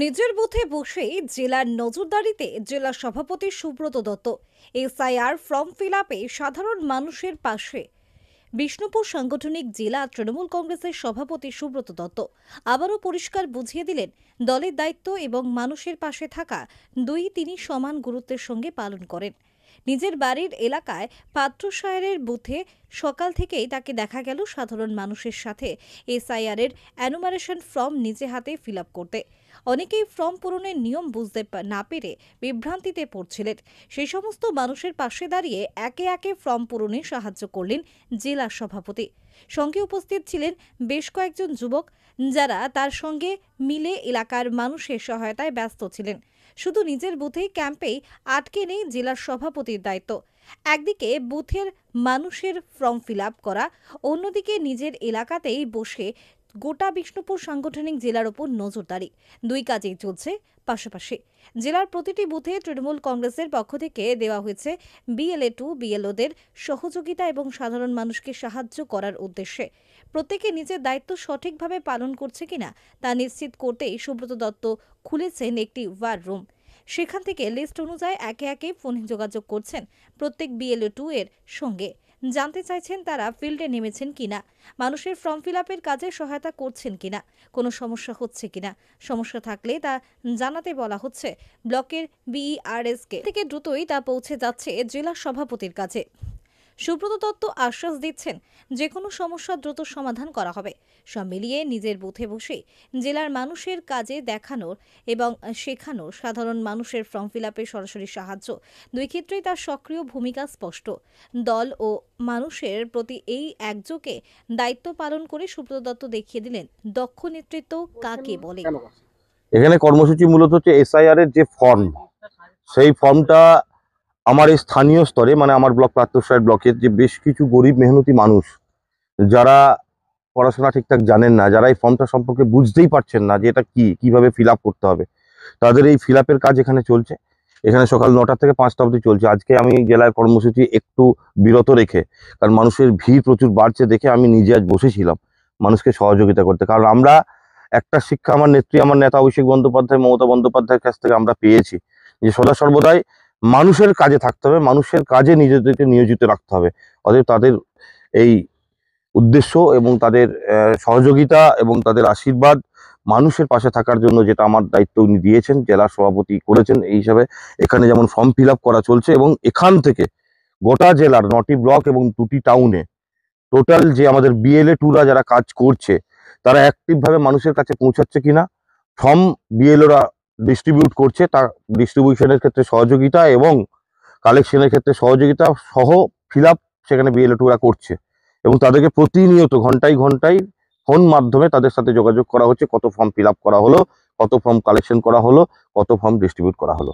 নিজের বুথে বসেই জেলার নজরদারিতে জেলা সভাপতি Subrata Dutta SIR form fill আপে সাধারণ মানুষের পাশে। বিষ্ণুপুর সাংগঠনিক জেলা তৃণমূল কংগ্রেসের সভাপতি সুব্রত দত্ত আবারও পরিষ্কার বুঝিয়ে দিলেন, দলের দায়িত্ব এবং মানুষের পাশে থাকা তিনি সমান গুরুত্বের সঙ্গে পালন করেন। নিজের বাড়ির এলাকায় পাত্রসায়ের বুথে সকাল থেকেই তাকে দেখা গেল সাধারণ মানুষের সাথে এসআইআর এর এনুমারেশন ফর্ম নিজে হাতে ফিল আপ করতে। অনেকেই ফর্ম পূরণের নিয়ম বুঝতে না পেরে বিভ্রান্তিতে পড়ছিলেন। সেই সমস্ত মানুষের পাশে দাঁড়িয়ে একে একে ফর্ম পূরণে সাহায্য করলেন জেলা সভাপতি। সঙ্গে উপস্থিত ছিলেন বেশ কয়েকজন যুবক, যারা তার সঙ্গে মিলে এলাকার মানুষের সহায়তায় ব্যস্ত ছিলেন। শুধু নিজের বুথেই ক্যাম্পেই আটকে নেই জেলার সভাপতির দায়িত্ব। একদিকে বুথের মানুষের ফর্ম ফিল আপ করা, অন্যদিকে নিজের এলাকাতেই বসে গোটা বিষ্ণুপুর সাংগঠনিক জেলার ওপর নজরদারি। দুই কাজেই চলছে পাশাপাশি। জেলার প্রতিটি বুথে তৃণমূল কংগ্রেসের পক্ষ থেকে দেওয়া হয়েছে BLA2 BLOদের সহযোগিতা এবং সাধারণ মানুষকে সাহায্য করার উদ্দেশ্যে। প্রত্যেকে নিজের দায়িত্ব সঠিকভাবে পালন করছে কিনা তা নিশ্চিত করতেই সুব্রত দত্ত খুলেছেন একটি ওয়ার রুম। সেখান থেকে লিস্ট অনুযায়ী একে একে ফোনে যোগাযোগ করছেন প্রত্যেক BLA2 এর সঙ্গে। জানতে চাইছেন তারা ফিল্ডে নেমেছেন কিনা, মানুষের ফর্ম ফিল আপের কাজে সহায়তা করছেন কিনা, কোনো সমস্যা হচ্ছে কিনা। সমস্যা থাকলে তা জানাতে বলা হচ্ছে ব্লকের BERS কে। থেকে দ্রুতই তা পৌঁছে যাচ্ছে জেলা সভাপতির কাছে। সুব্রত দত্ত আশ্বাস দিচ্ছেন, যে কোনো সমস্যা দ্রুত সমাধান করা হবে। সব মিলিয়ে নিজের বুথে বসে জেলার মানুষের কাজে দেখানোর এবং শেখানোর, সাধারণ মানুষের ফর্ম ফিল আপে সরাসরি সাহায্য, দুই ক্ষেত্রেই তার সক্রিয় ভূমিকা স্পষ্ট। দল ও মানুষের প্রতি এই একযোগে দায়িত্ব পালন করে সুব্রত দত্ত দেখিয়ে দিলেন দক্ষ নেতৃত্ব কাকে বলে। এখানে কর্মসূচি মূলত হচ্ছে এসআইআর এর যে ফর্ম, সেই ফর্মটা আমার এই স্থানীয় স্তরে, মানে আমার ব্লক পাত্রসায়ের ব্লকের যে বেশ কিছু গরিব মেহনতি মানুষ, যারা পড়াশোনা ঠিকঠাক জানেন না, যারা এই ফর্মটা সম্পর্কে বুঝতেই পারছেন না যে এটা কিভাবে ফিল আপ করতে হবে, তাদের এই ফিল আপের কাজ এখানে চলছে। এখানে সকাল 9টা থেকে 5টা অবধি চলছে। আজকে আমি জেলার কর্মসূচি একটু বিরত রেখে, কারণ মানুষের ভিড় প্রচুর বাড়ছে দেখে আমি নিজে আজ বসেছিলাম মানুষকে সহযোগিতা করতে। কারণ আমরা একটা শিক্ষা আমার নেত্রী, আমার নেতা অভিষেক বন্দ্যোপাধ্যায়, মমতা বন্দ্যোপাধ্যায়ের কাছ থেকে আমরা পেয়েছি যে সদা সর্বদাই মানুষের কাজে থাকতে হবে, মানুষের কাজে নিজেদেরকে নিয়োজিত রাখতে হবে। অতএব তাদের এই উদ্দেশ্য এবং তাদের সহযোগিতা এবং তাদের আশীর্বাদ, মানুষের পাশে থাকার জন্য যেটা আমার দায়িত্ব উনি দিয়েছেন, জেলা সভাপতি করেছেন, এই হিসাবে এখানে যেমন ফর্ম ফিল আপ করা চলছে এবং এখান থেকে গোটা জেলার 9টি ব্লক এবং 2টি টাউনে টোটাল যে আমাদের BLA2রা যারা কাজ করছে, তারা অ্যাক্টিভভাবে মানুষের কাছে পৌঁছাচ্ছে কিনা, ফর্ম BLOরা ডিস্ট্রিবিউট করছে, তা ডিস্ট্রিবিউশনের ক্ষেত্রে সহযোগিতা এবং কালেকশনের ক্ষেত্রে সহযোগিতা সহ ফিল আপ সেখানে BLA2রা করছে। এবং তাদেরকে প্রতিনিয়ত ঘন্টায় ঘন্টায় ফোন মাধ্যমে তাদের সাথে যোগাযোগ করা হচ্ছে, কত ফর্ম ফিল আপ করা হলো, কত ফর্ম কালেকশন করা হলো, কত ফর্ম ডিস্ট্রিবিউট করা হলো।